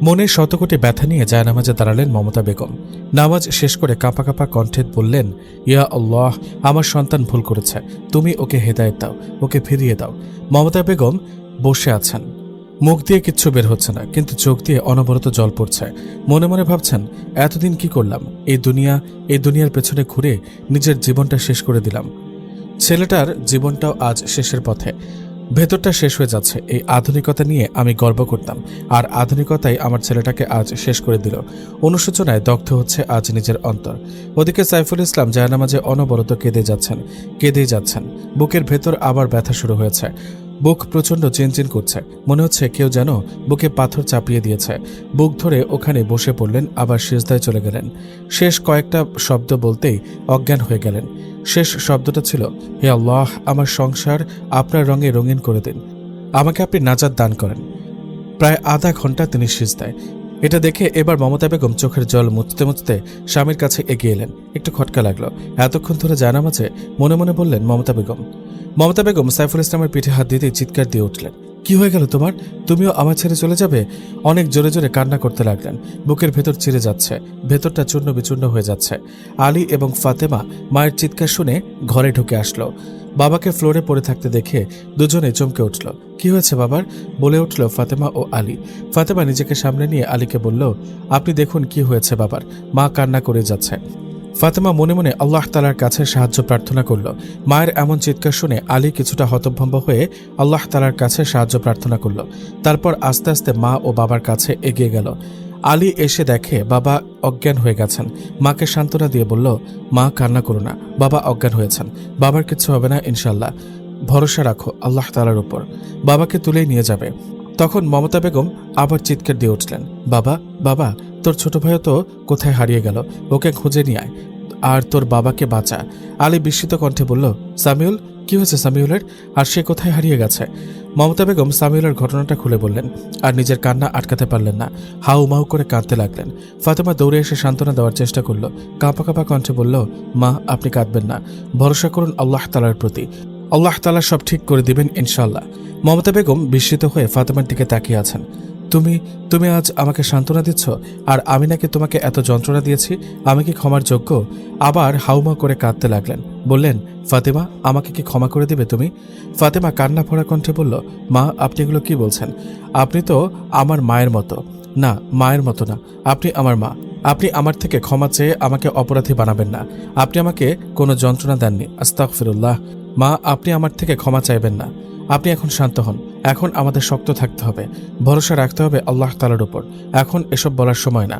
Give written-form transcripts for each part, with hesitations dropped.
মনে শতকোটি ব্যথা নিয়ে জায়নামাজে দাঁড়ালেন মমতা বেগম। নামাজ শেষ করে কাঁপা কাঁপা কণ্ঠে বললেন, ইয়া আল্লাহ, আমার সন্তান ভুল করেছে, তুমি ওকে হেদায়েত দাও, ওকে ফিরিয়ে দাও। মমতা বেগম বসে আছেন, মুখ দিয়ে কিচ্ছু বের হচ্ছে না, কিন্তু চোখ দিয়ে অনবরত জল পড়ছে। মনে মনে ভাবছেন, এতদিন কি করলাম? এই দুনিয়ার পেছনে ঘুরে নিজের জীবনটা শেষ করে দিলাম। ছেলেটার জীবনটাও আজ শেষের পথে, ভেতরটা শেষ হয়ে যাচ্ছে। এই আধুনিকতা নিয়ে আমি গর্ব করতাম, আর আধুনিকতাই আমার ছেলেটাকে আজ শেষ করে দিল। অনুশোচনায় দগ্ধ হচ্ছে আজ নিজের অন্তর। ওদিকে সাইফুল ইসলাম জায়নামাজে অনবরত কেঁদেই যাচ্ছেন। বুকের ভেতর আবার ব্যথা শুরু হয়েছে। বুক প্রচণ্ড চিনচিন করছে, মনে হচ্ছে কেউ যেন বুকে পাথর চাপিয়ে দিয়েছে। বুক ধরে ওখানে বসে পড়লেন, আবার সিজদায় চলে গেলেন। শেষ কয়েকটা শব্দ বলতেই অজ্ঞান হয়ে গেলেন। শেষ শব্দটা ছিল, হে আল্লাহ, আমার সংসার আপনার রঙে রঙিন করে দিন, আমাকে আপনি নাজাত দান করেন। প্রায় আধা ঘন্টা তিনি সিজদায়। এটা দেখে এবার মমতা বেগম চোখের জল মুছতে মুছতে স্বামীর কাছে এগিয়ে এলেন। একটু খটকা লাগলো। এতক্ষণ ধরে জায়নামাজে মনে মনে বললেন মমতা বেগম সাইফুল ইসলামের পিঠে হাত দিতেই চিৎকার দিয়ে উঠলেন, কি হয়ে গেল তোমার? তুমিও আমার ছেড়ে চলে যাবে? অনেক জোরে জোরে কান্না করতে লাগলেন। বুকের ভেতর চিরে যাচ্ছে, ভেতরটা চূর্ণ বিচূর্ণ হয়ে যাচ্ছে। আলী এবং ফাতেমা মায়ের চিৎকার শুনে ঘরে ঢুকে আসলো। বাবাকে ফ্লোরে পড়ে থাকতে দেখে দুজনে চমকে উঠল। কি হয়েছে বাবার? বলে উঠল ফাতেমা ও আলী। ফাতেমা নিজেকে সামনে নিয়ে আলীকে বলল, আপনি দেখুন কি হয়েছে বাবার। মা কান্না করে যাচ্ছে। ফাতেমা মনে মনে আল্লাহ তাআলার কাছে সাহায্য প্রার্থনা করল। মায়ের এমন চিৎকার শুনে আলী কিছুটা হতভম্ব হয়ে আল্লাহ তাআলার কাছে সাহায্য প্রার্থনা করল। তারপর আস্তে আস্তে মা ও বাবার কাছে এগিয়ে গেল। আলী এসে দেখে বাবা অজ্ঞান হয়ে গেছেন। মাকে সান্ত্বনা দিয়ে বলল, মা কান্না করো না, বাবা অজ্ঞান হয়েছেন, বাবার কিছু হবে না ইনশাল্লাহ, ভরসা রাখো আল্লাহ তাআলার উপর, বাবাকে তুলেই নিয়ে যাবে। তখন মমতা বেগম আবার চিৎকার দিয়ে উঠলেন, বাবা, বাবা, তোর ছোট ভাইও তো কোথায় হারিয়ে গেল, ওকে খুঁজে নিয়ে আয় আর তোর বাবাকে বাঁচা। আলী বিস্মিত কণ্ঠে বলল, সামিউল, কি হয়েছে সামিউলের? আর সে কোথায় হারিয়ে গেছে? মমতা বেগম সামিউলের ঘটনাটা খুলে বললেন, আর নিজের কান্না আটকাতে পারলেন না। হাউ মাউ করে কাঁদতে লাগলেন। ফাতেমা দৌড়ে এসে সান্ত্বনা দেওয়ার চেষ্টা করল। কাঁপা কাঁপা কণ্ঠে বলল, মা, আপনি কাঁদবেন না, ভরসা করুন আল্লাহ তাআলার প্রতি, আল্লাহ তাআলা সব ঠিক করে দিবেন ইনশাল্লাহ। মমতা বেগম বিস্মিত হয়ে ফাতেমার দিকে তাকিয়ে আছেন। তুমি আজ আমাকে সান্ত্বনা দিচ্ছ, আর আমি নাকি তোমাকে এত যন্ত্রণা দিয়েছি? আমি কি ক্ষমার যোগ্য? আবার হাউমা করে কাঁদতে লাগলেন। বললেন, ফাতেমা, আমাকে কি ক্ষমা করে দিবে তুমি? ফাতেমা কান্না ভরা কণ্ঠে বলল, মা, আপনি এগুলো কি বলছেন? আপনি তো আমার মায়ের মতো। না, মায়ের মতো না, আপনি আমার মা। আপনি আমার থেকে ক্ষমা চেয়ে আমাকে অপরাধী বানাবেন না। আপনি আমাকে কোনো যন্ত্রণা দেননি, আস্তাগফিরুল্লাহ। মা, আপনি আমার থেকে ক্ষমা চাইবেন না। আপনি এখন শান্ত হন। এখন আমাদের শক্ত থাকতে হবে, ভরসা রাখতে হবে আল্লাহ তাআলার উপর। এখন এসব বলার সময় না।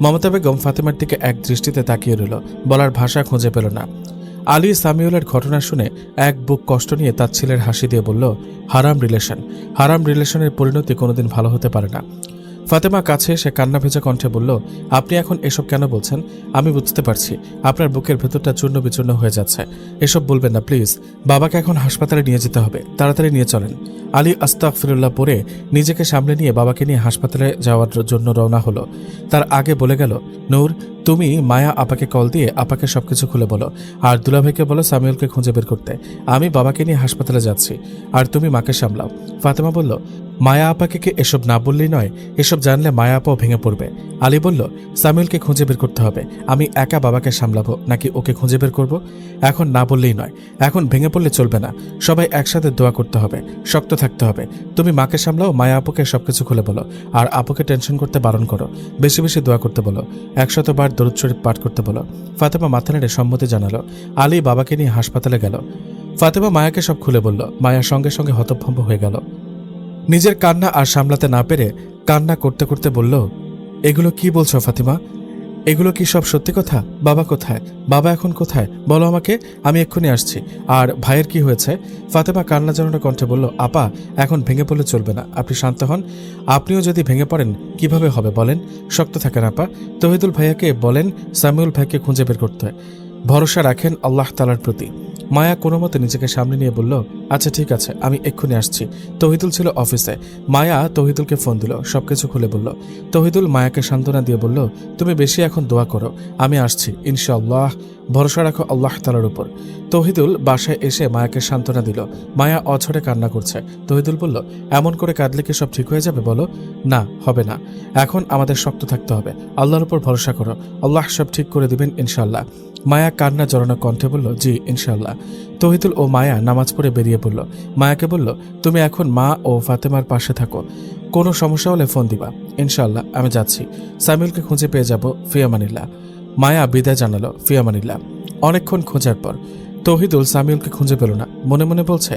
মমতা বেগম ফাতেমার দিকে এক দৃষ্টিতে তাকিয়ে রইল, বলার ভাষা খুঁজে পেল না। আলী সামিউলের ঘটনা শুনে এক বুক কষ্ট নিয়ে তার ছেলের হাসি দিয়ে বলল, হারাম রিলেশনের পরিণতি কোনোদিন ভালো হতে পারে না। ফাতেমা কাছে এসে কান্না ভেজা কণ্ঠে বলল, আপনি এখন এসব কেন বলছেন? আমি বুঝতে পারছি আপনার বুকের ভেতরটা চূর্ণ বিচূর্ণ হয়ে যাচ্ছে। এসব বলবেন না প্লিজ। বাবাকে এখন হাসপাতালে নিয়ে যেতে হবে, তাড়াতাড়ি নিয়ে চলেন। আলী আস্তাগফিরুল্লাহ পরে নিজেকে সামলে নিয়ে বাবাকে নিয়ে হাসপাতালে যাওয়ার জন্য রওনা হলো। তার আগে বলে গেল, নূর, তুমি মায়া আপাকে কল দিয়ে আপাকে সবকিছু খুলে বলো, আর দুলাভাইকে বলো সামিউলকে খুঁজে বের করতে। আমি বাবাকে নিয়ে হাসপাতালে যাচ্ছি, আর তুমি মাকে সামলাও। ফাতেমা বলল, মায়া আপাকে কি এসব না বললেই নয়? এসব জানলে মায়া আপাও ভেঙে পড়বে। আলী বলল, সামিউলকে খুঁজে বের করতে হবে। আমি একা বাবাকে সামলাবো নাকি ওকে খুঁজে বের করব? এখন না বললেই নয়, এখন ভেঙে পড়লে চলবে না। সবাই একসাথে দোয়া করতে হবে, শক্ত থাকতে হবে। তুমি মাকে সামলাও, মায়া আপুকে সবকিছু খুলে বলো, আর আপুকে টেনশন করতে বারণ করো। বেশি বেশি দোয়া করতে বলো, 100 বার দরুদ শরীফ পাঠ করতে বলো। ফাতেমা মাথা নেড়ে সম্মতি জানালো। আলী বাবাকে নিয়ে হাসপাতালে গেল। ফাতেমা মায়াকে সব খুলে বলল। মায়া সঙ্গে সঙ্গে হতভম্ব হয়ে গেল। নিজের কান্না আর সামলাতে না পেরে কান্না করতে করতে বলল, এগুলো কি বলছো ফাতিমা? এগুলো কি সব সত্যি কথা? বাবা কোথায়? বাবা এখন কোথায়? বলো আমাকে, আমি এক্ষুনি আসছি। আর ভাইয়ের কি হয়েছে? ফাতেমা কান্না জড়ানো কণ্ঠে বলল, আপা, এখন ভেঙে পড়লে চলবে না, আপনি শান্ত হন। আপনিও যদি ভেঙে পড়েন কিভাবে হবে বলেন? শক্ত থাকেন আপা। তহিদুল ভাইয়াকে বলেন সামিউল ভাইকে খুঁজে বের করতে হয়। ভরসা রাখেন আল্লাহ তাআলার প্রতি। মায়া কোনো মতে নিজেকে সামনে নিয়ে বলল, আচ্ছা ঠিক আছে, আমি এক্ষুনি আসছি। তহিদুল ছিল অফিসে। মায়া তহিদুলকে ফোন দিল, সবকিছু খুলে বলল। তহিদুল মায়াকে সান্ত্বনা দিয়ে বলল, তুমি বেশি এখন দোয়া করো, আমি আসছি ইনশাআল্লাহ, ভরসা রাখো আল্লাহ তাআলার উপর। তহিদুল বাসায় এসে মায়াকে সান্ত্বনা দিল। মায়া অঝরে কান্না করছে। তহিদুল বলল, এমন করে কাঁদলে কি সব ঠিক হয়ে যাবে বলো? না, হবে না। এখন আমাদের শক্ত থাকতে হবে, আল্লাহর উপর ভরসা করো, আল্লাহ সব ঠিক করে দিবেন ইনশাআল্লাহ। মায়া কান্না জড়ানো কণ্ঠে বলল, জি ইনশাআল্লাহ। তহিদুল ও মায়া নামাজ পড়ে বেরিয়ে পড়ল। মায়াকে বলল, তুমি এখন মা ও ফাতেমার পাশে থাকো, কোনো সমস্যা হলে ফোন দিবা ইনশাআল্লাহ। আমি যাচ্ছি, সামিউলকে খুঁজে পেয়ে যাব, ফিয়ামানিল্লাহ। মায়া বিদায় জানালো, ফিয়ামানিল্লাহ। অনেকক্ষণ খোঁজার পর তহিদুল সামিউলকে খুঁজে পেল না। মনে মনে বলছে,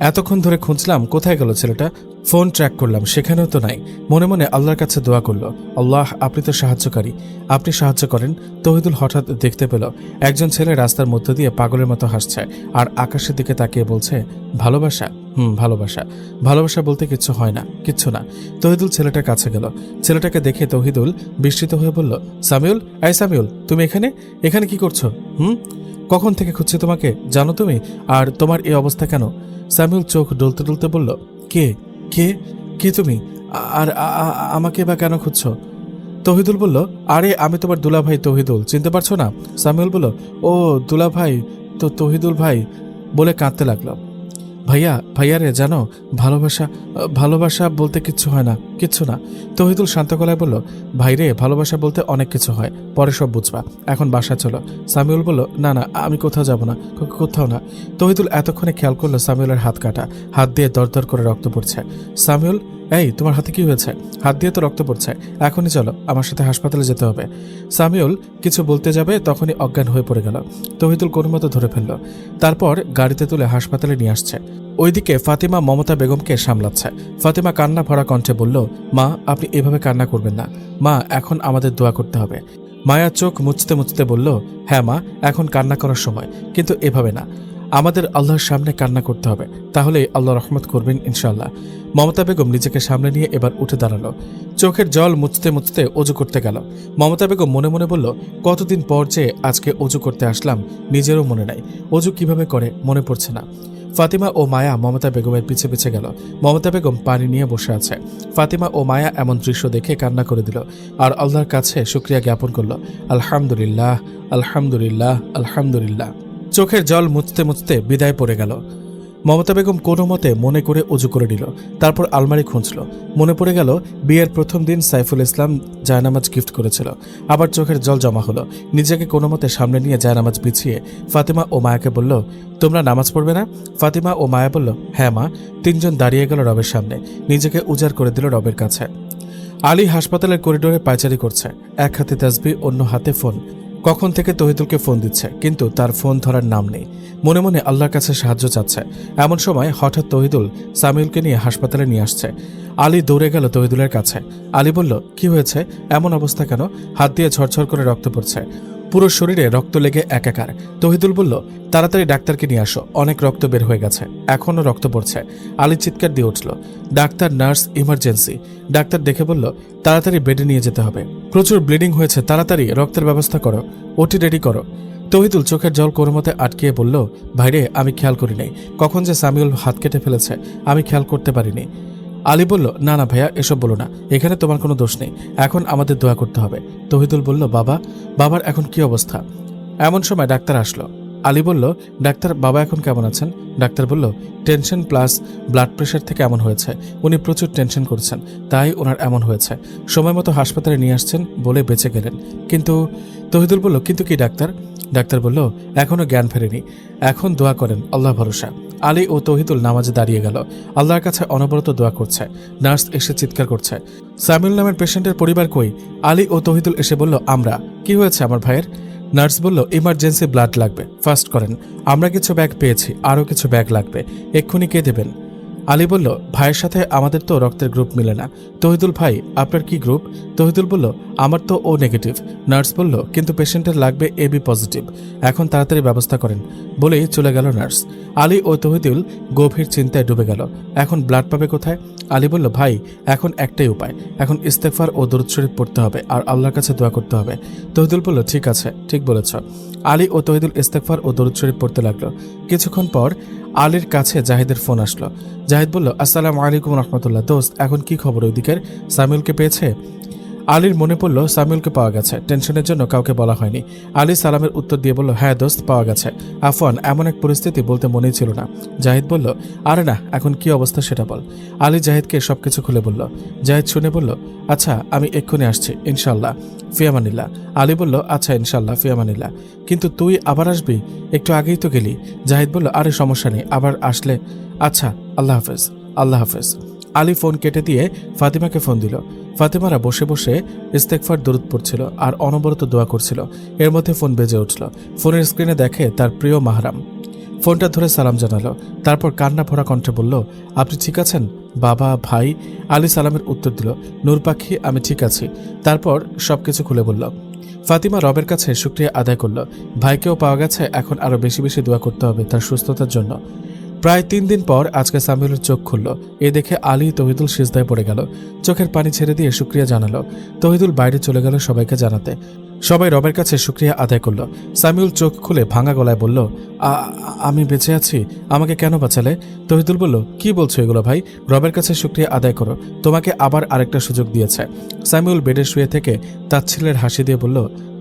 এতক্ষণ ধরে খুঁজলাম, কোথায় গেল ছেলেটা? ফোন ট্র্যাক করলাম, সেখানেও তো নাই। মনে মনে আল্লাহর কাছে দোয়া করল, আল্লাহ আপনি তো সাহায্যকারী, আপনি সাহায্য করেন। তহিদুল হঠাৎ দেখতে পেল একজন ছেলে রাস্তার মধ্য দিয়ে পাগলের মতো হাসছে আর আকাশের দিকে তাকিয়ে বলছে, ভালোবাসা। ভালোবাসা। ভালোবাসা বলতে কিচ্ছু হয় না, কিচ্ছু না। তহিদুল ছেলেটার কাছে গেল। ছেলেটাকে দেখে তহিদুল বিস্মিত হয়ে বলল, সামিউল, এই সামিউল, তুমি এখানে এখানে কি করছো? কখন থেকে খুঁজছি তোমাকে, জানো তুমি? আর তোমার এই অবস্থা কেন? সামিউল চোখ ডলতে ডলতে বলল, কে কে কে তুমি? আর আমাকে বা কেন খুঁজছ? তহিদুল বলল, আরে আমি তোমার দুলাভাই তহিদুল, চিনতে পারছো না? সামিউল বলল, ও দুলাভাই, তো তহিদুল ভাই বলে কাঁদতে লাগলো। ভাইয়া রে, জানো ভালোবাসা ভালোবাসা বলতে কিচ্ছু হয় না, কিচ্ছু না। তহিদুল শান্ত গলায় বলল, ভাই রে, ভালোবাসা বলতে অনেক কিছু হয়, পরে সব বুঝবা, এখন বাসা চলো। সামিউল বলল, না না, আমি কোথাও যাব না, কোথাও না। তহিদুল এতক্ষণে খেয়াল করলো সামিউলের হাত কাটা, হাত দিয়ে দরদর করে রক্ত পড়ছে। সামিউল, এই তোমার হাতে কি হয়েছে? হাত দিয়ে তো রক্ত পড়ছে, এখনই চলো, আমার সাথে হাসপাতালে যেতে হবে। সামিউল কিছু বলতে যাবে, তখনই অজ্ঞান হয়ে পড়ে গেল। তহিদুল কোনো মতো ধরে ফেলল, তারপর গাড়িতে তুলে হাসপাতালে নিয়ে আসছে। ওইদিকে ফাতিমা মমতা বেগমকে সামলাচ্ছে। ফাতিমা কান্না ভরা কণ্ঠে বলল, মা আপনি এভাবে কান্না করবেন না, মা এখন আমাদের দোয়া করতে হবে। মায়া চোখ মুছতে মুছতে বলল, হ্যাঁ মা, এখন কান্না করার সময়, কিন্তু এভাবে না, আমাদের আল্লাহর সামনে কান্না করতে হবে, তাহলে আল্লাহ রহমত করবেন ইনশাআল্লাহ। মমতা বেগম নিজেকে সামনে নিয়ে এবার উঠে দাঁড়ালো। চোখের জল মুছতে মুছতে অজু করতে গেল। মমতা বেগম মনে মনে বলল, কতদিন পর যে আজকে অজু করতে আসলাম, নিজেরও মনে নাই অজু কিভাবে করে, মনে পড়ছে না। ফাতিমা ও মায়া মমতা বেগমের পিছে পিছে গেল। মমতা বেগম পানি নিয়ে বসে আছে। ফাতিমা ও মায়া এমন দৃশ্য দেখে কান্না করে দিল আর আল্লাহর কাছে শুকরিয়া জ্ঞাপন করল, আলহামদুলিল্লাহ আলহামদুলিল্লাহ আলহামদুলিল্লাহ। চোখের জল মুছতে মুছতে বিদায় পড়ে গেল। মমতা বেগম কোনো মতে মনে করে অজু করে নিল। তারপর আলমারি খুঁজল। মনে পড়ে গেল বিয়ের প্রথম দিন সাইফুল ইসলাম জায়নামাজ গিফট করেছিল। আবার চোখের জল জমা হলো। নিজেকে কোনো মতে সামনে নিয়ে জায়নামাজ বিছিয়ে ফাতিমা ও মায়াকে বলল, তোমরা নামাজ পড়বে না? ফাতিমা ও মায়া বলল, হ্যাঁ মা। তিনজন দাঁড়িয়ে গেল রবের সামনে, নিজেকে উজাড় করে দিল রবের কাছে। আলী হাসপাতালের করিডোরে পায়চারি করছে, এক হাতে তাসবিহ, অন্য হাতে ফোন। কখন থেকে তহিদুলকে ফোন দিচ্ছে, কিন্তু তার ফোন ধরার নাম নেই। মনে মনে আল্লাহর কাছে সাহায্য চাচ্ছে। এমন সময় হঠাৎ তহিদুল সামিউলকে নিয়ে হাসপাতালে নিয়ে আসছে। আলী দৌড়ে গেল তহিদুলের কাছে। আলী বলল, কি হয়েছে, এমন অবস্থা কেন? হাত দিয়ে ঝরঝর করে রক্ত পড়ছে, পুরো শরীরে রক্ত লেগে একাকার। তহিদুল বলল, তাড়াতাড়ি ডাক্তারকে নিয়ে আসো, অনেক রক্ত বের হয়ে গেছে, এখনও রক্ত পড়ছে। আলী চিৎকার দিয়ে উঠল, ডাক্তার, নার্স, ইমার্জেন্সি। ডাক্তার দেখে বলল, তাড়াতাড়ি বেডে নিয়ে যেতে হবে, প্রচুর ব্লিডিং হয়েছে, তাড়াতাড়ি রক্তের ব্যবস্থা করো, ওটি রেডি করো। তহিদুল চোখের জল কোনো মতে আটকিয়ে বলল, ভাইরে, আমি খেয়াল করি নাই, কখন যে সামিউল হাত কেটে ফেলেছে আমি খেয়াল করতে পারিনি। আলী বলল, না না ভাইয়া, এসব বলো না, এখানে তোমার কোনো দোষ নেই, এখন আমাদের দোয়া করতে হবে। তহিদুল বলল, বাবার এখন কি অবস্থা? এমন সময় ডাক্তার আসলো। আলী বলল, ডাক্তার, বাবা এখন কেমন আছেন? ডাক্তার বলল, টেনশন প্লাস ব্লাড প্রেশার থেকে এমন হয়েছে, উনি প্রচুর টেনশন করছেন, তাই ওনার এমন হয়েছে। সময় মতো হাসপাতালে নিয়ে আসছেন বলে বেঁচে গেলেন। কিন্তু তহিদুল বলল, কিন্তু কি ডাক্তার? ডাক্তার বলল, এখনও জ্ঞান ফেরেনি, এখন দোয়া করেন, আল্লাহ ভরসা। আলী ও তহিদুল নামাজে দাঁড়িয়ে গেল, আল্লাহর কাছে অনবরত দোয়া করছে। নার্স এসে চিৎকার করছে, সামিউল নামের পেশেন্টের পরিবার কই? আলী ও তহিদুল এসে বলল, আমরা। কি হয়েছে আমার ভাইয়ের? নার্স বলল, ইমার্জেন্সি ব্লাড লাগবে, ফাস্ট করেন। আমরা কিছু ব্যাগ পেয়েছি, আরও কিছু ব্যাগ লাগবে, এক্ষুনি কে দেবেন? আলী বলল, ভাইয়ের সাথে আমাদের তো রক্তের গ্রুপ মিলে না। তহিদুল ভাই, আপনার কি গ্রুপ? তহিদুল বলল, আমার তো ও নেগেটিভ। নার্স বলল, কিন্তু পেশেন্টের লাগবে এবি পজিটিভ, এখন তাড়াতাড়ি ব্যবস্থা করেন। বলেই চলে গেল নার্স। আলী ও তহিদুল গভীর চিন্তায় ডুবে গেল। এখন ব্লাড পাবে কোথায়? আলী বলল, ভাই এখন একটাই উপায়, এখন ইস্তেগফার ও দরুদ শরীফ পড়তে হবে আর আল্লাহর কাছে দোয়া করতে হবে। তহিদুল বলল, ঠিক আছে, ঠিক বলেছ। আলী ও তহিদুল ইস্তেগফার ও দরুদ শরীফ পড়তে লাগলো। কিছুক্ষণ পর আলীর কাছে জাহিদের ফোন আসলো। জাহিদ বলল, আসসালামু আলাইকুম রহমতুল্লাহ। দোস্ত, এখন কি খবর ওইদিকের? সামিউলকে পেয়েছে? আলীর মনে পড়ল সামিউলকে পাওয়া গেছে, টেনশনের জন্য কাউকে বলা হয়নি। আলী সালামের উত্তর দিয়ে বলল, হ্যাঁ দোস্ত, পাওয়া গেছে। আফওয়ান, এমন এক পরিস্থিতি বলতে মনেই ছিল না। জাহিদ বলল, আরে না, এখন কি অবস্থা সেটা বল। আলী জাহিদকে সবকিছু খুলে বলল। জাহিদ শুনে বলল, আচ্ছা আমি এক্ষুনি আসছি, ইনশাল্লাহ, ফিয়ামানিল্লাহ। আলী বলল, আচ্ছা ইনশাল্লাহ, ফিয়ামানিল্লাহ। কিন্তু তুই আবার আসবি? একটু আগেই তো গেলি। জাহিদ বলল, আরে সমস্যা নেই, আবার আসলে। আচ্ছা, আল্লাহ হাফেজ। আল্লাহ হাফেজ। আলী ফোন কেটে দিয়ে ফাতিমাকে ফোন দিল। ফাতিমারা বসে বসে ইস্তেগফার দরুদ পড়ছিল আর অনবরত দোয়া করছিল। এর মধ্যে ফোন বেজে উঠল। ফোনের স্ক্রিনে দেখে তার প্রিয় মাহরাম। ফোনটা ধরে সালাম জানালো, তারপর কান্না ভরা কণ্ঠে বলল, আপনি ঠিক আছেন বাবা, ভাই? আলী সালামের উত্তর দিল, নূর পাখি, আমি ঠিক আছি। তারপর সবকিছু খুলে বলল। ফাতিমা রবের কাছে শুকরিয়া আদায় করল। ভাইকেও পাওয়া গেছে, এখন আরো বেশি বেশি দোয়া করতে হবে তার সুস্থতার জন্য। প্রায় 3 দিন পর আজকে সামিউলের চোখ খুলল। এ দেখে আলী তহিদুল সিজদায় পড়ে গেল, চোখের পানি ছেড়ে দিয়ে শুকরিয়া জানালো। তহিদুল বাইরে চলে গেল সবাইকে জানাতে। সবাই রবের কাছে শুকরিয়া আদায় করল। সামিউল চোখ খুলে ভাঙা গলায় বলল, আমি বেঁচে আছি, আমাকে কেন বাঁচালে? তহিদুল বলল, কি বলছো এগুলো ভাই? রবের কাছে শুকরিয়া আদায় করো, তোমাকে আবার আরেকটা সুযোগ দিয়েছে। সামিউল বেডে শুয়ে থেকে তাচ্ছিল্যের হাসি দিয়ে বলল,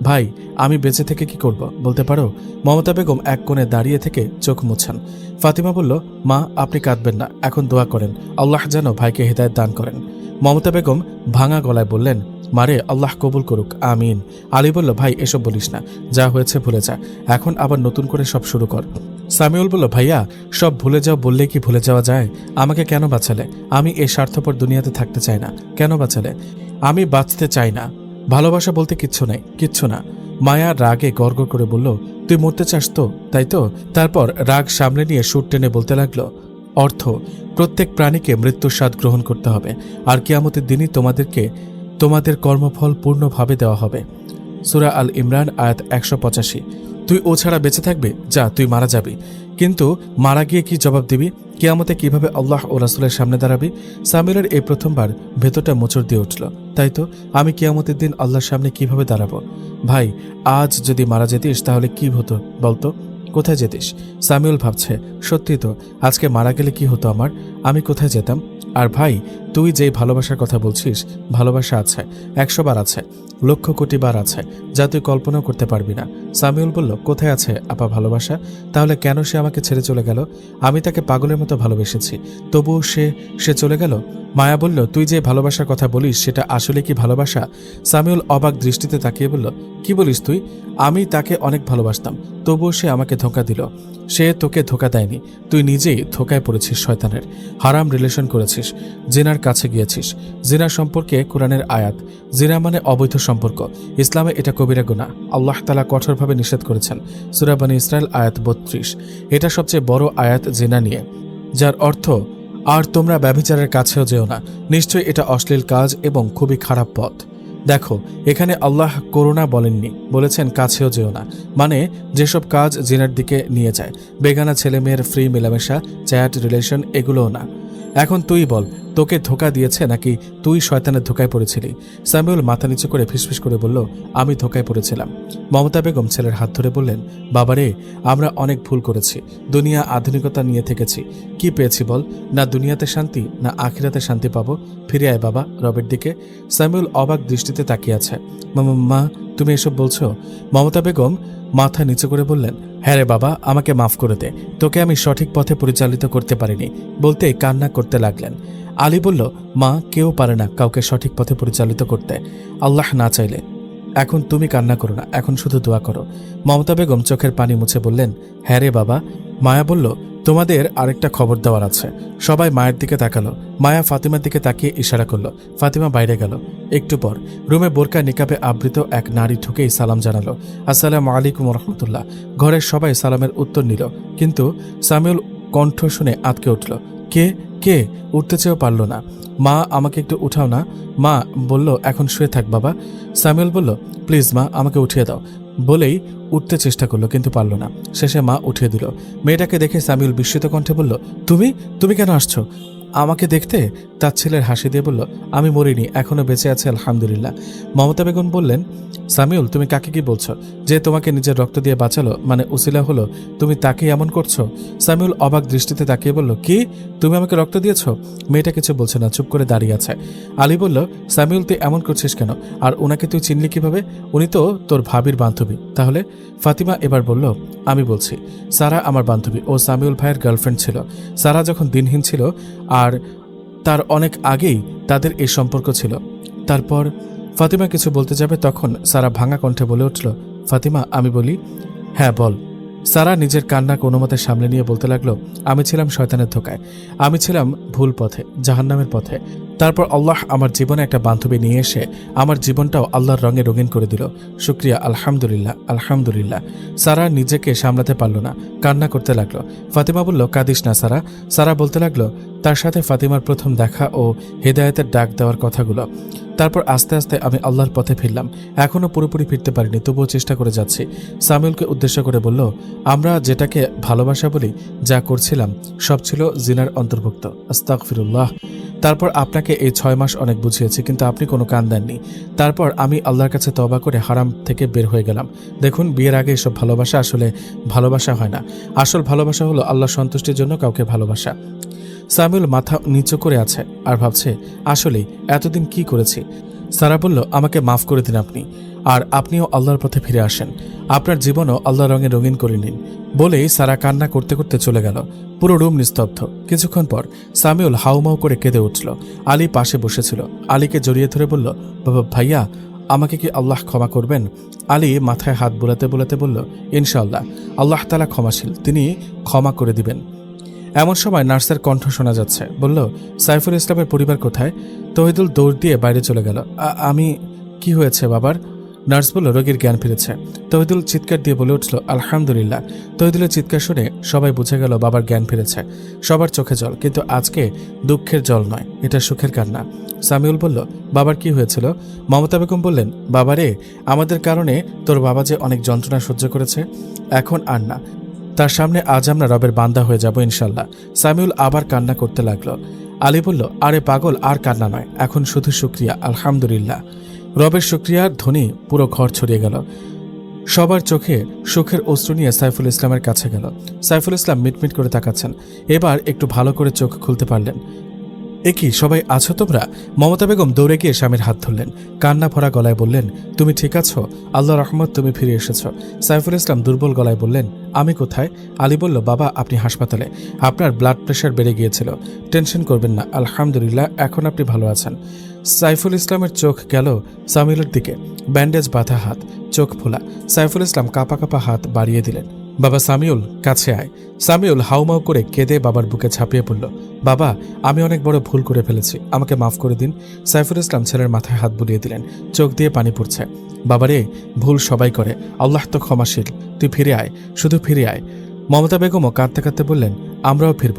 ভাই আমি বেঁচে থেকে কি করব বলতে পারো? মমতা বেগম এক কোণে দাঁড়িয়ে থেকে চোখ মুছান। ফাতিমা বলল, মা আপনি কাঁদবেন না, এখন দোয়া করেন আল্লাহ যেন ভাইকে হেদায়েত দান করেন। মমতা বেগম ভাঙা গলায় বললেন, মারে আল্লাহ কবুল করুক, আমিন। আলী বলল, ভাই এসব বলিস না, যা হয়েছে ভুলে যা, এখন আবার নতুন করে সব শুরু কর। সামিউল বলল, ভাইয়া সব ভুলে যাও বললে কি ভুলে যাওয়া যায়? আমাকে কেন বাঁচালে? আমি এই স্বার্থপর দুনিয়াতে থাকতে চাই না, কেন বাঁচালে? আমি বাঁচতে চাই না, ভালোবাসা বলতে কিচ্ছু নাই, কিচ্ছু না। মায়া রাগে গড়গড় করে বলল, তুই মরতে চাস তো, তাই তো? তারপর রাগ সামনে নিয়ে সুর টেনে বলতে লাগলো, অর্থ, প্রত্যেক প্রাণীকে মৃত্যুর স্বাদ গ্রহণ করতে হবে, আর কিয়ামতের দিনই তোমাদের কর্মফল পূর্ণভাবে দেওয়া হবে। সূরা আল ইমরান আয়াত 185। তুই ও ছাড়া বেঁচে থাকবে? যা, তুই মারা যাবি, কিন্তু মারা গিয়ে কি জবাব দিবি? কিয়ামতে কিভাবে আল্লাহ ও রাসূলের সামনে দাঁড়াবি? সামিরের এই প্রথমবার ভেতরটা মোচড় দিয়ে উঠল। তাই তো, আমি কিয়ামতের দিন আল্লাহর সামনে কিভাবে দাঁড়াবো? ভাই আজ যদি মারা যেতিস তাহলে কি হতো বলতো? কোথায় যেতিস? সামিউল ভাবছে, সত্যি তো, আজকে মারা গেলে কি হতো আমার? আমি কোথায় যেতাম? আর ভাই তুই যেই ভালোবাসার কথা বলছিস, ভালোবাসা আছে, 100 বার আছে, লক্ষ কোটি বার আছে, যা তুই কল্পনাও করতে পারবি না। সামিউল বলল, কোথায় আছে আপা ভালোবাসা? তাহলে কেন সে আমাকে ছেড়ে চলে গেল? আমি তাকে পাগলের মতো ভালোবেসেছি, তবুও সে চলে গেল। মায়া বলল, তুই যে ভালোবাসার কথা বলিস সেটা আসলে কি ভালোবাসা? সামিউল অবাক দৃষ্টিতে তাকিয়ে বলল, কি বলিস তুই? আমি তাকে অনেক ভালোবাসতাম, তবুও সে আমাকে ধোঁকা দিল। সে তোকে ধোঁকা দেয়নি, তুই নিজেই ধোঁকায় পড়েছিস শয়তানের। হারাম রিলেশন করেছিস, জিনার কাছে গিয়েছিস। জিনা সম্পর্কে কোরআনের আয়াত, জিনা মানে অবৈধ সম্পর্ক, ইসলামে এটা কবিরা গুনাহ, আল্লাহ তাআলা কঠোরভাবে নিষেধ করেছেন। সূরা বনী ইসরাইল আয়াত 32। এটা সবচেয়ে বড় আয়াত জিনা নিয়ে, যার অর্থ, আর তোমরা ব্যভিচারের কাছেও যেও না। নিশ্চয়ই এটা অশ্লীল কাজ এবং খুবই খারাপ পথ। দেখো, এখানে আল্লাহ করোনা বলেননি, বলেছেন কাছেও যেও না, মানে যেসব কাজ জিনার দিকে নিয়ে যায়। বেগানা ছেলে মেয়ের ফ্রি মেলামেশা, চ্যাট, রিলেশন, এগুলোও না। এখন তুই বল, তোকে ধোঁকা দিয়েছে নাকি তুই শয়তানের ধোঁকায় পড়েছিলি? সামিউল মাথা নিচু করে ফিসফিস করে বলল, আমি ধোঁকায় পড়েছিলাম। মমতা বেগম ছেলের হাত ধরে বললেন, বাবারে, আমরা অনেক ভুল করেছি, দুনিয়া আধুনিকতা নিয়ে থেকেছি, কি পেয়েছি বল? না দুনিয়াতে শান্তি, না আখিরাতে শান্তি পাবো। ফিরে আয় বাবা রবের দিকে। সামিউল অবাক দৃষ্টিতে তাকিয়ে আছে। মা, তুমি এসব বলছো? মমতা বেগম মাথা নিচু করে বললেন, হ্যাঁ রে বাবা, আমাকে মাফ করে দে, তোকে আমি সঠিক পথে পরিচালিত করতে পারিনি, বলতে কান্না করতে লাগলেন। আলী বলল, মা, কেউ পারে না কাউকে সঠিক পথে পরিচালিত করতে, আল্লাহ না চাইলে। এখন তুমি কান্না করো না, এখন শুধু দোয়া করো। মমতা বেগম চোখের পানি মুছে বললেন, হ্যাঁ রে বাবা। মায়া বলল, তোমাদের আরেকটা খবর দেওয়ার আছে। সবাই মায়ের দিকে তাকালো। মায়া ফাতিমার দিকে তাকিয়ে ইশারা করলো। ফাতিমা বাইরে গেল। একটু পর রুমে বোরকা নিকাবে আবৃত এক নারী ঢুকেই সালাম জানালো, আসসালামু আলাইকুম রহমতুল্লাহ। ঘরের সবাই সালামের উত্তর নিল, কিন্তু সামিউল কণ্ঠ শুনে আঁতকে উঠল। কে কে উঠতে চেয়েও পারল না। মা, আমাকে একটু উঠাও না। মা বলল, এখন শুয়ে থাক বাবা। স্যামুয়েল বলল, প্লিজ মা, আমাকে উঠিয়ে দাও। বলেই উঠতে চেষ্টা করলো, কিন্তু পারল না। শেষে মা উঠিয়ে দিল। মেয়েটাকে দেখে স্যামুয়েল বিস্মিত কণ্ঠে বলল, তুমি তুমি কেন আসছো আমাকে দেখতে? তার ছেলের হাসি দিয়ে বলল, আমি মরিনি, এখনো বেঁচে আছে আলহামদুলিল্লাহ। মমতা বেগম বললেন, স্যামুয়েল, তুমি কাকে কি বলছো? যে তোমাকে নিজের রক্ত দিয়ে বাঁচালো, মানে উসিলা হলো, তুমি তাকে এমন করছো? স্যামুয়েল অবাক দৃষ্টিতে তাকিয়ে বলল, কি, তুমি আমাকে রক্ত দিয়েছ? মেয়েটা কিছু বলছে না, চুপ করে দাঁড়িয়ে আছে। আলী বলল, স্যামুয়েল, তুই এমন করছিস কেন? আর ওনাকে তুই চিনলি কিভাবে? উনি তো তোর ভাবির বান্ধবী। তাহলে? ফাতিমা এবার বলল, আমি বলছি, সারা আমার বান্ধবী, ও স্যামুয়েল ভাইয়ের গার্লফ্রেন্ড ছিল। সারা যখন দিনহীন ছিল, আর তার অনেক আগেই তাদের এই সম্পর্ক ছিল। তারপর ফাতিমা কিছু বলতে যাবে, তখন সারা ভাঙা কণ্ঠে বলে উঠল, ফাতিমা, আমি বলি? হ্যাঁ বল। সারা নিজের কান্না কোনোমতে সামলে নিয়ে বলতে লাগলো, আমি ছিলাম শয়তানের ধোকায়, আমি ছিলাম ভুল পথে, জাহান্নামের পথে। তারপর আল্লাহ আমার জীবনে একটা বান্ধবী নিয়ে এসে আমার জীবনটাও আল্লাহর রঙে রঙিন করে দিল। শুক্রিয়া, আলহামদুলিল্লাহ, আলহামদুলিল্লাহ। সারা নিজেকে সামলাতে পারল না, কান্না করতে লাগলো। ফাতিমা বলল, কাঁদিস না সারা। সারা বলতে লাগলো তার সাথে ফাতিমার প্রথম দেখা ও হেদায়েতের ডাক দেওয়ার কথাগুলো। তারপর আস্তে আস্তে আমি আল্লাহর পথে ফিরলাম। এখনও পুরোপুরি ফিরতে পারিনি, তবুও চেষ্টা করে যাচ্ছি। সামুয়েলকে উদ্দেশ্য করে বলল, আমরা যেটাকে ভালোবাসা বলি, যা করছিলাম সব ছিল জিনার অন্তর্ভুক্ত। আস্তাগফিরুল্লাহ। তারপর আপনাকে এই 6 মাস অনেক বুঝিয়েছি, কিন্তু আপনি কোনো কান দেননি। তারপর আমি আল্লাহর কাছে তওবা করে হারাম থেকে বের হয়ে গেলাম। দেখুন, বিয়ের আগে এসব ভালোবাসা আসলে ভালোবাসা হয় না। আসল ভালোবাসা হলো আল্লাহর সন্তুষ্টির জন্য কাউকে ভালোবাসা। সামুয়েল মাথা নিচু করে আছে আর ভাবছে, আসলেই এতদিন কি করেছি। সারা বলল, আমাকে মাফ করে দিন আপনি, আর আপনিও আল্লাহর পথে ফিরে আসেন। আপনার জীবনও আল্লাহ রঙে রঙিন করে নিন। বলেই সারা কান্না করতে করতে চলে গেল। পুরো রুম নিস্তব্ধ। কিছুক্ষণ পর সামুয়েল হাউমাউ করে কেঁদে উঠল। আলী পাশে বসেছিল। আলীকে জড়িয়ে ধরে বলল, বাবা, ভাইয়া, আমাকে কি আল্লাহ ক্ষমা করবেন? আলী মাথায় হাত বোলাতে বোলাতে বলল, ইনশাআল্লাহ, আল্লাহ তাআলা ক্ষমাশীল, তিনি ক্ষমা করে দিবেন। এমন সময় নার্সের কণ্ঠ শোনা যাচ্ছে। বলল, সাইফুল ইসলামের পরিবার কোথায়? তহিদুল দৌড় দিয়ে বাইরে চলে গেল। আমি? কি হয়েছে বাবার? নার্স বলল, রোগীর জ্ঞান ফিরেছে। তহিদুল চিৎকার দিয়ে বলে উঠল, আলহামদুলিল্লাহ। তহিদুলের চিৎকার শুনে সবাই বুঝে গেল বাবার জ্ঞান ফিরেছে। সবার চোখে জল, কিন্তু আজকে দুঃখের জল নয়, এটা সুখের কান্না। সামিউল বলল, বাবার কি হয়েছিল? মমতা বেগম বললেন, বাবারে, আমাদের কারণে তোর বাবা যে অনেক যন্ত্রণা সহ্য করেছে, এখন আর না। তার সামনে আজ আমরা রবের বান্দা হয়ে যাব ইনশাল্লাহ। সামিউল আবার কান্না করতে লাগলো। আলী বলল, আরে পাগল, আর কান্না নয়, এখন শুধু শুকরিয়া, আলহামদুলিল্লাহ। রবের শুকরিয়ার ধ্বনি পুরো ঘর ছড়িয়ে গেল। সবার চোখে সুখের অশ্রু নিয়ে সাইফুল ইসলামের কাছে গেল। সাইফুল ইসলাম মিটমিট করে তাকাচ্ছেন। এবার একটু ভালো করে চোখ খুলতে পারলেন। এ কি, সবাই আছো তোমরা? মমতা বেগম দৌড়ে গিয়ে স্বামীর হাত ধরলেন। কান্না ভরা গলায় বললেন, তুমি ঠিক আছো? আল্লাহ রহমত, তুমি ফিরে এসেছ। সাইফুল ইসলাম দুর্বল গলায় বললেন, আমি কোথায়? আলী বলল, বাবা, আপনি হাসপাতালে, আপনার ব্লাড প্রেশার বেড়ে গিয়েছিল। টেনশন করবেন না, আলহামদুলিল্লাহ, এখন আপনি ভালো আছেন। সাইফুল ইসলামের চোখ গেল সামিউলের দিকে। ব্যান্ডেজ বাঁধা হাত, চোখ ফোলা। সাইফুল ইসলাম কাঁপা কাঁপা হাত বাড়িয়ে দিলেন। বাবা সামিউল, কাছে আয়। সামিউল হাউমাউ করে কেঁদে বাবার বুকে ঝাঁপিয়ে পড়ল। বাবা, আমি অনেক বড় ভুল করে ফেলেছি, আমাকে মাফ করে দিন। সাইফুল ইসলাম ছেলের মাথায় হাত বুলিয়ে দিলেন। চোখ দিয়ে পানি পড়ছে। বাবারে, ভুল সবাই করে, আল্লাহ তো ক্ষমাশীল, তুই ফিরে আয়, শুধু ফিরে আয়। মমতা বেগমও কাঁদতে কাঁদতে বললেন, আমরাও ফিরব।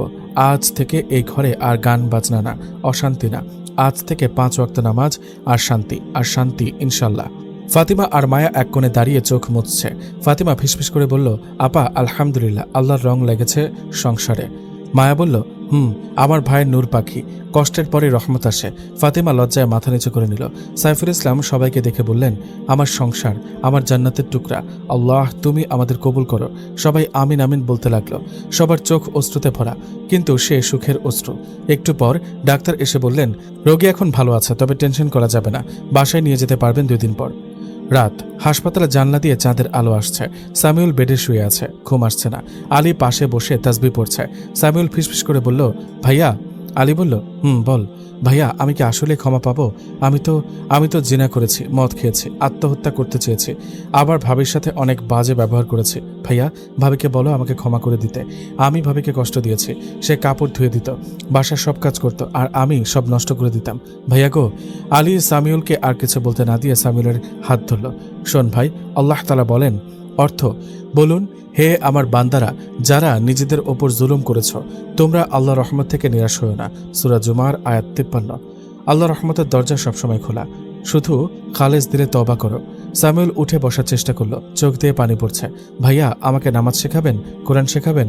আজ থেকে এই ঘরে আর গান বাজনা না, অশান্তি না। আজ থেকে 5 ওয়াক্ত নামাজ, আর শান্তি, আর শান্তি ইনশাল্লাহ। ফাতিমা আর মায়া এক কোণে দাঁড়িয়ে চোখ মুছছে। ফাতিমা ফিসফিস করে বলল, আপা, আলহামদুলিল্লাহ, আল্লাহর রং লেগেছে সংসারে। মায়া বলল, আমার ভাইয়ের নূর পাখি, কষ্টের পরে রহমত আসে। ফাতিমা লজ্জায় মাথা নিচু করে নিল। সাইফুল ইসলাম সবাইকে দেখে বললেন, আমার সংসার, আমার জান্নাতের টুকরা, আল্লাহ তুমি আমাদের কবুল করো। সবাই আমিন আমিন বলতে লাগলো। সবার চোখ অশ্রুতে ভরা, কিন্তু সে সুখের অশ্রু। একটু পর ডাক্তার এসে বললেন, রোগী এখন ভালো আছে, তবে টেনশন করা যাবে না, বাসায় নিয়ে যেতে পারবেন 2 দিন পর। রাত। হাসপাতালে জানলা দিয়ে চাঁদের আলো আসছে। সামিউল বেডে শুয়ে আছে, ঘুম আসছে না। আলী পাশে বসে তাসবিহ পড়ছে। সামিউল ফিসফিস করে বলল, ভাইয়া। আলী বলল, বল ভাইয়া, আমি কি আসলে ক্ষমা পাবো? আমি তো জিনা করেছি, মদ খেয়েছি, আত্মহত্যা করতে চেয়েছি, আবার ভাবির সাথে অনেক বাজে ব্যবহার করেছি। ভাইয়া, ভাবিকে বলো আমাকে ক্ষমা করে দিতে। আমি ভাবিকে কষ্ট দিয়েছি। সে কাপড় ধুয়ে দিত, বাসার সব কাজ করত, আর আমি সব নষ্ট করে দিতাম। ভাইয়া গো। আলী সামিউলকে আর কিছু বলতে না দিয়ে সামিউলের হাত ধরল। শোন ভাই, আল্লাহ তাআলা বলেন, অর্থ, বলুন, হে আমার বান্দারা যারা নিজেদের ওপর জুলুম করেছ, তোমরা আল্লাহ রহমত থেকে নিরাশ হও না। সূরা জুমার আয়াত 53। আল্লাহ রহমতের দরজা সবসময় খোলা, শুধু খালেস দিলে তওবা করো। সামুয়েল উঠে বসার চেষ্টা করলো, চোখ দিয়ে পানি পড়ছে। ভাইয়া, আমাকে নামাজ শেখাবেন, কোরআন শেখাবেন?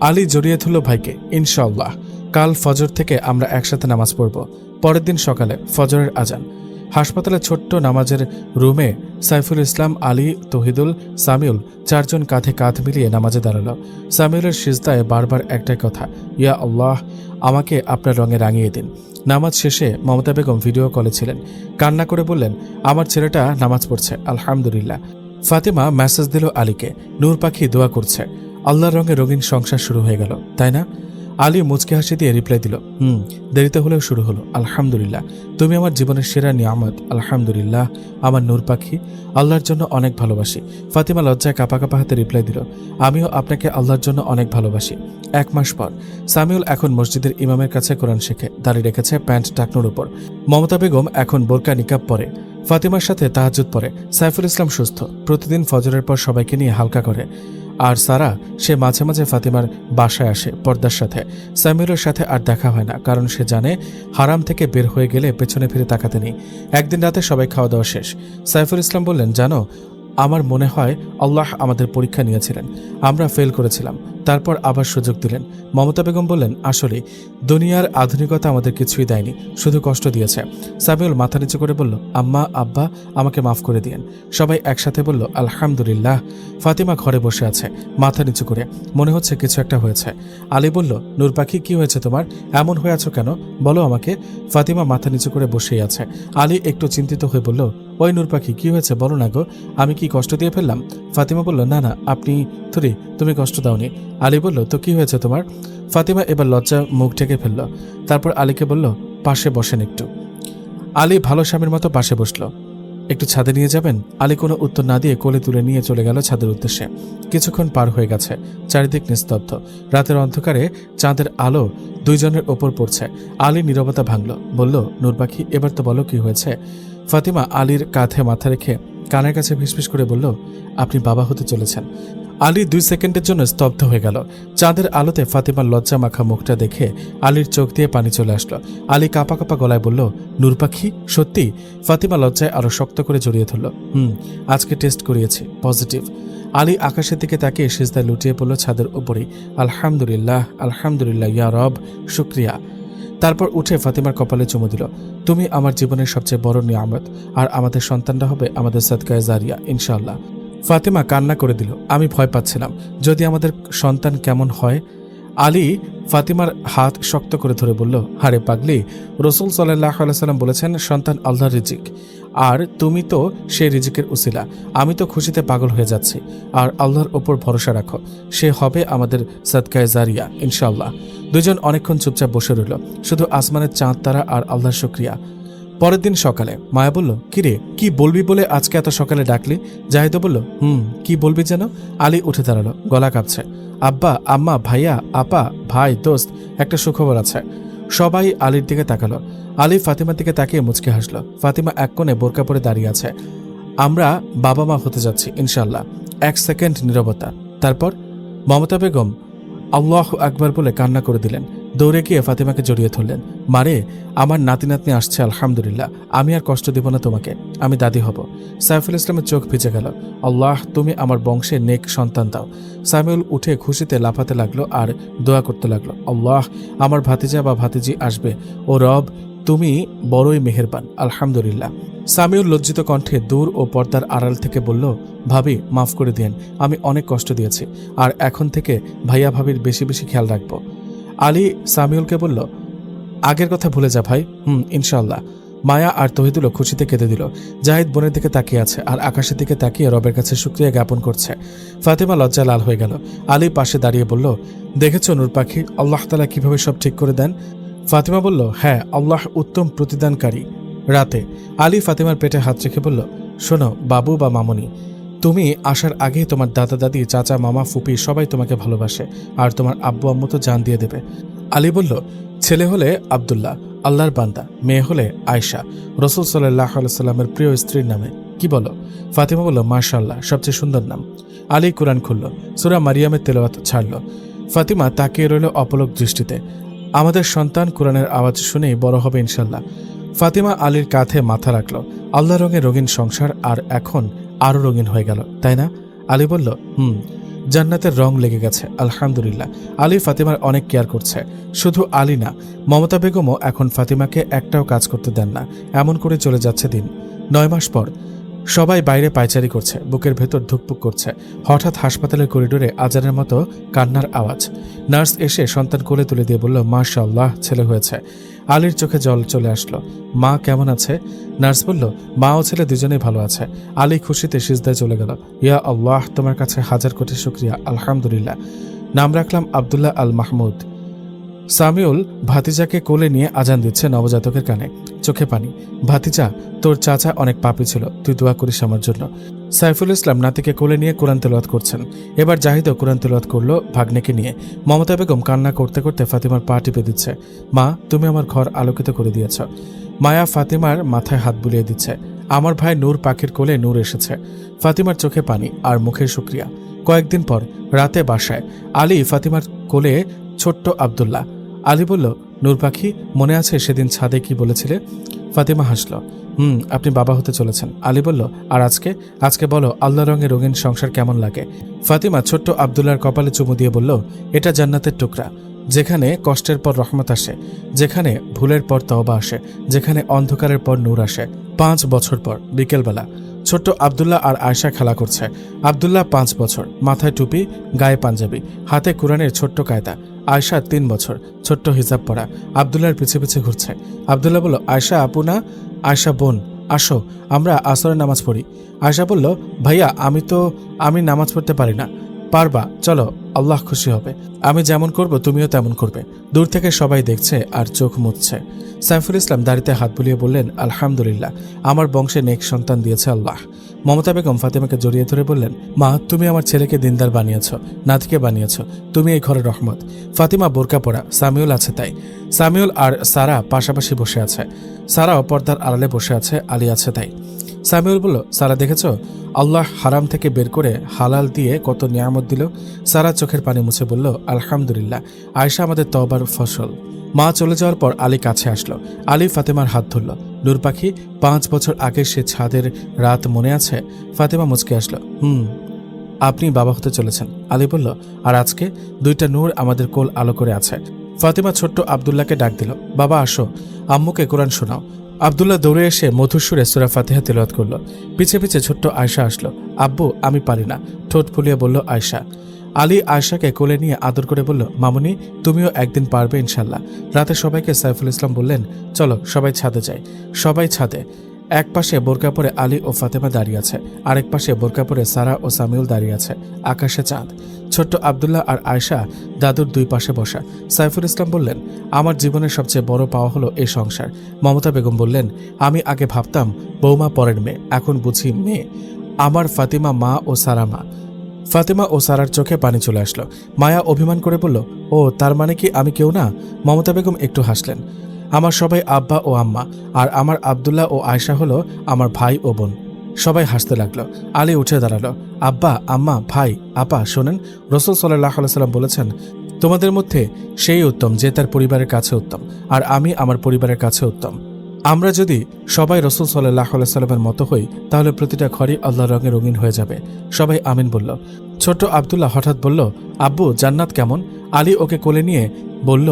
আলী জড়িয়ে ধরল ভাইকে। ইনশাআল্লাহ, কাল ফজর থেকে আমরা একসাথে নামাজ পড়ব। পরের দিন সকালে ফজরের আজান। হাসপাতালের ছোট্ট নামাজের রুমে সাইফুল ইসলাম, আলী, তহিদুল, সামিউল চারজন কাঁধে কাঁধ মিলিয়ে নামাজে দাঁড়ালো। সামিউলের সিজদায় বারবার একটাই কথা, ইয়া আল্লাহ, আমাকে আপনার রঙে রাঙিয়ে দিন। নামাজ শেষে মমতা বেগম ভিডিও কলে ছিলেন। কান্না করে বললেন, আমার ছেলেটা নামাজ পড়ছে, আলহামদুলিল্লাহ। ফাতিমা মেসেজ দিল আলীকে, নূর পাখি দোয়া করছে, আল্লাহর রঙে রঙিন সংসার শুরু হয়ে গেল, তাই না? আলী মুচকি হাসি দিয়ে রিপ্লাই দিল, দেরিতে হলেও শুরু হলো, আলহামদুলিল্লাহ। তুমি আমার জীবনের সেরা নিয়ামত, আলহামদুলিল্লাহ। আমার নূর পাখি, আল্লাহর জন্য অনেক ভালোবাসি। ফাতিমা লজ্জায় কাঁপা কাঁপা হাতে রিপ্লাই দিল, আমিও আপনাকে আল্লাহর জন্য অনেক ভালোবাসি। 1 মাস পর সামিউল এখন মসজিদের ইমামের কাছে কোরআন শেখে, দাঁড়িয়ে রেখেছে প্যান্ট টাকনোর উপর। মমতা বেগম এখন বোরকা নিকাব পরে, ফাতিমার সাথে তাহাজ্জুদ পড়ে। সাইফুল ইসলাম সুস্থ, প্রতিদিন ফজরের পর সবাইকে নিয়ে হালকা করে। আর সারা, সে মাঝে মাঝে ফাতিমার বাসায় আসে পর্দার সাথে। সামিউলের সাথে আর দেখা হয় না, কারণ সে জানে হারাম থেকে বের হয়ে গেলে পেছনে ফিরে তাকাতে নেই। একদিন রাতে সবাই খাওয়া দাওয়া শেষ। সাইফুল ইসলাম বললেন, জানো, আমার মনে হয় আল্লাহ আমাদের পরীক্ষা নিয়েছিলেন, আমরা ফেল করেছিলাম, তারপর আবার সুযোগ দিলেন। মমতা বেগম বললেন, আসলে দুনিয়ার আধুনিকতা আমাদের কিছুই দেয়নি, শুধু কষ্ট দিয়েছে। সামিউল মাথা নিচু করে বলল, আম্মা, আব্বা, আমাকে মাফ করে দিয়েন। সবাই একসাথে বলল, আলহামদুলিল্লাহ। ফাতিমা ঘরে বসে আছে, মাথা নিচু করে, মনে হচ্ছে কিছু একটা হয়েছে। আলী বলল, নূর পাখি, কি হয়েছে তোমার? এমন হয়ে আছো কেন, বলো আমাকে। ফাতিমা মাথা নিচু করে বসেই আছে। আলী একটু চিন্তিত হয়ে বলল, ওই নূর পাখি, কি হয়েছে বলো না গো, আমি কি কষ্ট দিয়ে ফেললাম? ফাতিমা বলল, না না, তুমি কষ্ট দাওনি। আলী বলল, তো কি হয়েছে তোমার? ফাতিমা এবার লজ্জা মুখ ঢেকে ফেলল। তারপর আলীকে বলল, পাশে বসেন একটু। আলী ভালো স্বামীর মতো পাশে বসল। একটু ছাদে নিয়ে যাবেন? আলী কোনো উত্তর না দিয়ে কোলে তুলে নিয়ে চলে গেল ছাদের উদ্দেশ্যে। কিছুক্ষণ পার হয়ে গেছে, চারিদিক নিস্তব্ধ। রাতের অন্ধকারে চাঁদের আলো দুইজনের ওপর পড়ছে। আলী নীরবতা ভাঙল, বলল, নূর পাখি, এবার তো বলো কি হয়েছে। ফাতিমা আলীর কাঁধে মাথা রেখে কানের কাছে ফিসফিস করে বলল, আপনি বাবা হতে চলেছেন। আলী 2 সেকেন্ডের জন্য স্তব্ধ হয়ে গেল। চাঁদের আলোতে ফাতিমার লজ্জা মাখা মুখটা দেখে আলীর চোখ দিয়ে পানি চলে আসলো। আলী কাঁপা কাঁপা গলায় বলল, নূর পাখি, সত্যি? ফাতিমা লজ্জায় আরো শক্ত করে জড়িয়ে ধরল। আজকে টেস্ট করিয়েছি, পজিটিভ। আলী আকাশের দিকে তাকিয়ে সিজদায় লুটিয়ে পড়ল ছাদের উপরই। আলহামদুলিল্লাহ, আলহামদুলিল্লাহ, ইয়া রব, শুকরিয়া। তারপর উঠে ফাতিমার কপালে চুমু দিল, তুমি আমার জীবনের সবচেয়ে বড় নিয়ামত, আর আমাদের সন্তানটা হবে আমাদের সাদকায়ে জারিয়া, ইনশাআল্লাহ। ফাতিমা কান্না করে দিল, আমি ভয় পাচ্ছিলাম, যদি আমাদের সন্তান কেমন হয়। আলী ফাতিমার হাত শক্ত করে ধরে বলল, হারে পাগলি, রসুল সাল্লাল্লাহু আলাইহি সাল্লাম বলেছেন, সন্তান আল্লাহর রিজিক, আর তুমি তো সেই রিজিকের উসিলা। আমি তো খুশিতে পাগল হয়ে যাচ্ছি। আর আল্লাহর ওপর ভরসা রাখো, সে হবে আমাদের সাদকায়ে জারিয়া, ইনশাআল্লাহ। দুজন অনেকক্ষণ চুপচাপ বসে রইল, শুধু আসমানের চাঁদ তারা আর আল্লাহর শুকরিয়া। পরের দিন সকালে মায়া বলল, কিরে, কি বলবি বলে আজকে এত সকালে ডাকলি? জাহিদ বলল, কি বলবি যেন? আলী উঠে দাঁড়ালো, গলা কাঁপছে। আব্বা, আম্মা, ভাইয়া, আপা, ভাই, দোস্ত, একটা সুখবর আছে। সবাই আলীর দিকে তাকালো। আলী ফাতিমার দিকে তাকিয়ে মুচকে হাসলো। ফাতিমা এক কোণে বোরকা পরে দাঁড়িয়ে আছে। আমরা বাবা মা হতে যাচ্ছি, ইনশাআল্লাহ। 1 সেকেন্ড নীরবতা। তারপর মমতা বেগম আল্লাহু আকবার বলে কান্না করে দিলেন। দৌড়ে গিয়ে ফাতিমাকে জড়িয়ে ধরলেন। মারে, আমার নাতি নাতনি আসছে, আলহামদুলিল্লাহ। আমি আর কষ্ট দিব না তোমাকে, আমি দাদি হব। সাইফুল ইসলামের চোখ ভিজে গেল। আল্লাহ, তুমি আমার বংশে নেক সন্তান দাও। সামিউল উঠে খুশিতে লাফাতে লাগলো আর দোয়া করতে লাগলো, আল্লাহ, আমার ভাতিজা বা ভাতিজি আসবে, ও রব, তুমি বড়ই মেহেরবান, আলহামদুলিল্লাহ। সামিউল লজ্জিত কণ্ঠে দূর ও পর্দার আড়াল থেকে বলল, ভাবি, মাফ করে দিন, আমি অনেক কষ্ট দিয়েছি, আর এখন থেকে ভাইয়া ভাবির বেশি বেশি খেয়াল রাখবো। আলী সামিউলকে বলল, আগের কথা ভুলে যা ভাই। ইনশাআল্লাহ। মায়া আর তহিদুলও খুশিতে কেঁদে দিল। জাহিদ বোনের দিকে তাকিয়ে আছে আর আকাশের দিকে তাকিয়ে রবের কাছে শুকরিয়া জ্ঞাপন করছে। ফাতিমা লজ্জা লাল হয়ে গেল। আলী পাশে দাঁড়িয়ে বলল, দেখেছো নূর পাখি, আল্লাহ তাআলা কিভাবে সব ঠিক করে দেন? ফাতিমা বলল, হ্যাঁ, আল্লাহ উত্তম প্রতিদানকারী। রাতে আলী ফাতিমার পেটে হাত রেখে বলল, শোনো বাবু বা মামনি, তুমি আসার আগেই তোমার দাদা দাদি, চাচা, মামা, ফুপি সবাই তোমাকে ভালোবাসে, আর তোমার আব্বু আম্মু তো জান দিয়ে দেবে। আলী বলল, ছেলে হলে আব্দুল্লাহ, আল্লাহর বান্দা, মেয়ে হলে আয়েশা, রসুল সাল্লাল্লাহু আলাইহি সাল্লামের প্রিয় স্ত্রীর নামে, কি বলো? ফাতিমা বলল, মাশাআল্লাহ, সবচেয়ে সুন্দর নাম। আলী কুরআন খুলল, সূরা মারিয়ামের তেলাওয়াত ছাড়ল। ফাতিমা তাকিয়ে রইল অপলক দৃষ্টিতে। আমাদের সন্তান কোরআনের আওয়াজ শুনেই বড় হবে ইনশাল্লাহ। ফাতিমা আলীর কাঁধে মাথা রাখল। আল্লাহ রঙে রঙিন সংসার আর এখন আরও রঙিন হয়ে গেল, তাই না? আলী বলল, জান্নাতের রং লেগে গেছে আলহামদুলিল্লাহ। আলী ফাতিমার অনেক কেয়ার করছে। শুধু আলী না, মমতা বেগমও এখন ফাতিমাকে একটাও কাজ করতে দেন না। এমন করে চলে যাচ্ছে দিন। 9 মাস পর সবাই বাইরে পায়চারি করছে, বুকের ভেতর ধুকপুক করছে। হঠাৎ হাসপাতালের করিডোরে আজানের মতো কান্নার আওয়াজ। নার্স এসে সন্তান কোলে তুলে দিয়ে বলল, মাশাআল্লাহ, ছেলে হয়েছে। আলীর চোখে জল চলে আসলো। মা কেমন আছে? নার্স বলল, মা ও ছেলে দুজনেই ভালো আছে। আলী খুশিতে সিজদায় চলে গেল। ইয়া আল্লাহ, তোমার কাছে হাজার কোটি শুকরিয়া, আলহামদুলিল্লাহ। নাম রাখলাম আব্দুল্লাহ আল মাহমুদ। সামিউল ভাতিজাকে কোলে নিয়ে আজান দিচ্ছে নবজাতকের কানে, চোখে পানি। ভাতিজা, তোর চাচা অনেক পাপী ছিল, তুই দোয়া করিস আমার জন্য। সাইফুল ইসলাম নাতিকে কোলে নিয়ে কোরআন তেলাওয়াত করছেন। এবার জাহিদও কোরআন তেলাওয়াত করলো ভাগ্নেকে নিয়ে। মমতা বেগম কান্না করতে করতে ফাতিমার পা টিপে দিচ্ছে। মা, তুমি আমার ঘর আলোকিত করে দিয়েছ। মায়া ফাতিমার মাথায় হাত বুলিয়ে দিচ্ছে। আমার ভাই নূর পাখির কোলে নূর এসেছে। ফাতিমার চোখে পানি আর মুখে শুকরিয়া। কয়েকদিন পর রাতে বাসায় আলী ফাতিমার কোলে ছোট্ট আব্দুল্লাহ। আলী বলল, নূর পাখি, মনে আছে সেদিন ছাদে কি বলেছিলে? ফাতিমা হাসল। আপনি বাবা হতে চলেছেন। আলী বলল, আর আজকে? আজকে বলো, আল্লাহ রঙে রঙিন সংসার কেমন লাগে? ফাতিমা ছোট্ট আব্দুল্লাহর কপালে চুমু দিয়ে বলল, এটা জান্নাতের টুকরা, যেখানে কষ্টের পর রহমত আসে, যেখানে ভুলের পর তওবা আসে, যেখানে অন্ধকারের পর নূর আসে। 5 বছর পর বিকেলবেলা ছোট্ট আব্দুল্লাহ আর আয়শা খেলা করছে। আব্দুল্লাহ 5 বছর, মাথায় টুপি, গায়ে পাঞ্জাবি, হাতে কোরআনের ছোট্ট কায়দা। আয়শা 3 বছর, ছোট্ট হিজাব পরা, আব্দুল্লাহর পিছে পিছে ঘুরছে। আব্দুল্লাহ বলল, আয়শা আপু না? আয়শা বোন, আসো আমরা আসরের নামাজ পড়ি। আয়শা বলল, ভাইয়া আমি নামাজ পড়তে পারি না। পারবা, চলো, আল্লাহ খুশি হবে। আমি যেমন করব তুমিও তেমন করবে। দূর থেকে সবাই দেখছে আর চোখ মুছছে। সাইফুল ইসলাম দাড়িতে হাত বুলিয়ে বললেন, আলহামদুলিল্লাহ, আমার বংশে নেক সন্তান দিয়েছে আল্লাহ। মমতা বেগম ফাতিমাকে জড়িয়ে ধরে বললেন, মা, তুমি আমার ছেলেকে দিনদার বানিয়েছ, নাতিকে বানিয়েছ, তুমি এই ঘরের রহমত। ফাতিমা বোরকা পরা, সামিউল আছে তাই। সামিউল আর সারা পাশাপাশি বসে আছে। সারাও পর্দার আড়ালে বসে আছে, আলী আছে তাই। সামিউল বলল, সারা দেখেছ, আল্লাহ হারাম থেকে বের করে হালাল দিয়ে কত নিয়ামত দিল। সারা চোখের পানি মুছে বলল, আলহামদুলিল্লাহ, আয়েশা আমাদের তওবার ফসল। মা চলে যাওয়ার পর আলী কাছে আসলো। আলী ফাতেমার হাত ধরল। নূর পাখি, 5 বছর আগে সে ছাদের রাত মনে আছে? ফাতেমা মুচকে আসলো। আপনি বাবা হতে চলেছেন। আলী বলল, আর আজকে 2টা নূর আমাদের কোল আলো করে আছে। ফাতেমা ছোট্ট আব্দুল্লাহকে ডাক দিল, বাবা আসো, আম্মুকে কোরআন শোনাও। আব্দুল্লাহ দৌড়ে এসে মধুর সুরে সূরা ফাতিহা তেলাওয়াত করল। পিছে পিছে ছোট্ট আয়শা আসলো। আব্বু, আমি পারি না, ঠোঁট ফুলিয়ে বলল আয়শা। আলী আয়শাকে কোলে নিয়ে আদর করে বলল, মামুনি, তুমিও একদিন পারবে ইনশাল্লাহ। রাতে সবাইকে সাইফুল ইসলাম বললেন, চলো সবাই ছাদে যাই। সবাই ছাদে। এক পাশে বোরকা পরে আলী ও ফাতেমা দাঁড়িয়ে আছে, আরেক পাশে বোরকা পরে সারা ও সামিউল দাঁড়িয়ে আছে। আকাশে চাঁদ। ছোট্ট আব্দুল্লাহ আর আয়শা দাদুর 2 পাশে বসা। সাইফুল ইসলাম বললেন, আমার জীবনের সবচেয়ে বড় পাওয়া হলো এই সংসার। মমতা বেগম বললেন, আমি আগে ভাবতাম বৌমা পরের মেয়ে, এখন বুঝি মেয়ে। আমার ফাতিমা মা ও সারা মা। ফাতেমা ও সারার চোখে পানি চলে আসলো। মায়া অভিমান করে বলল, ও তার মানে কি আমি কেউ না? মমতা বেগম একটু হাসলেন। আমার সবাই আব্বা ও আম্মা, আর আমার আব্দুল্লাহ ও আয়শা হলো আমার ভাই ও বোন। সবাই হাসতে লাগলো। আলী উঠে দাঁড়ালো। আব্বা, আম্মা, ভাই, আপা, শোনেন, রাসূল সাল্লাল্লাহু আলাইহি সাল্লাম বলেছেন, তোমাদের মধ্যে সেই উত্তম যে তার পরিবারের কাছে উত্তম, আর আমি আমার পরিবারের কাছে উত্তম। আমরা যদি সবাই রাসূল সাল্লাল্লাহু আলাইহি সাল্লামের মতো হই, তাহলে প্রতিটা ঘরই আল্লাহর রঙে রঙিন হয়ে যাবে। সবাই আমিন বলল। ছোট্ট আব্দুল্লাহ হঠাৎ বলল, আব্বু, জান্নাত কেমন? আলী ওকে কোলে নিয়ে বলল,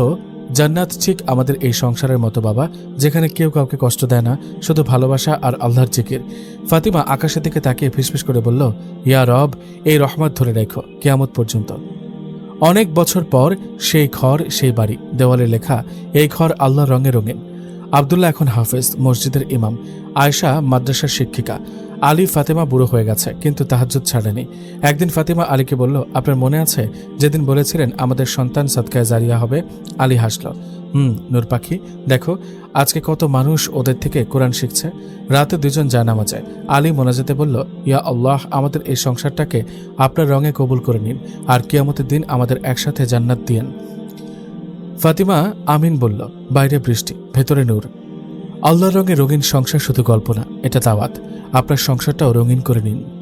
জান্নাত ঠিক আমাদের এই সংসারের মতো বাবা, যেখানে কেউ কাউকে কষ্ট দেয় না, শুধু ভালোবাসা আর আল্লাহর জিকির। ফাতিমা আকাশের দিকে তাকিয়ে ফিসফিস করে বলল, ইয়া রব, এই রহমত ধরে রেখো কিয়ামত পর্যন্ত। অনেক বছর পর সেই ঘর, সেই বাড়ি, দেওয়ালে লেখা, এই ঘর আল্লাহর রঙে রঙিন। আব্দুল্লাহ এখন হাফেজ, মসজিদের ইমাম। আয়েশা মাদ্রাসার শিক্ষিকা। আলী ফাতেমা বুড়ো হয়ে গেছে, কিন্তু তাহাজ্জুদ ছাড়েনি। একদিন ফাতিমা আলীকে বলল, আপনার মনে আছে যেদিন বলেছিলেন আমাদের সন্তান সাদকায়ে জারিয়া হবে? আলী হাসল। নূর পাখি, দেখো আজকে কত মানুষ ওদের থেকে কোরআন শিখছে। রাতে 2 জন জানামাজে। আলী মোনাজাতে বলল, ইয়া আল্লাহ, আমাদের এই সংসারটাকে আপনার রঙে কবুল করে নিন, আর কিয়ামতের দিন আমাদের একসাথে জান্নাত দিয়েন। ফাতিমা আমিন বলল। বাইরে বৃষ্টি, ভেতরে নূর। আল্লাহর রঙে রঙিন সংসার শুধু গল্প না, এটা দাওয়াত। আপনার সংসারটাও রঙিন করে নিন।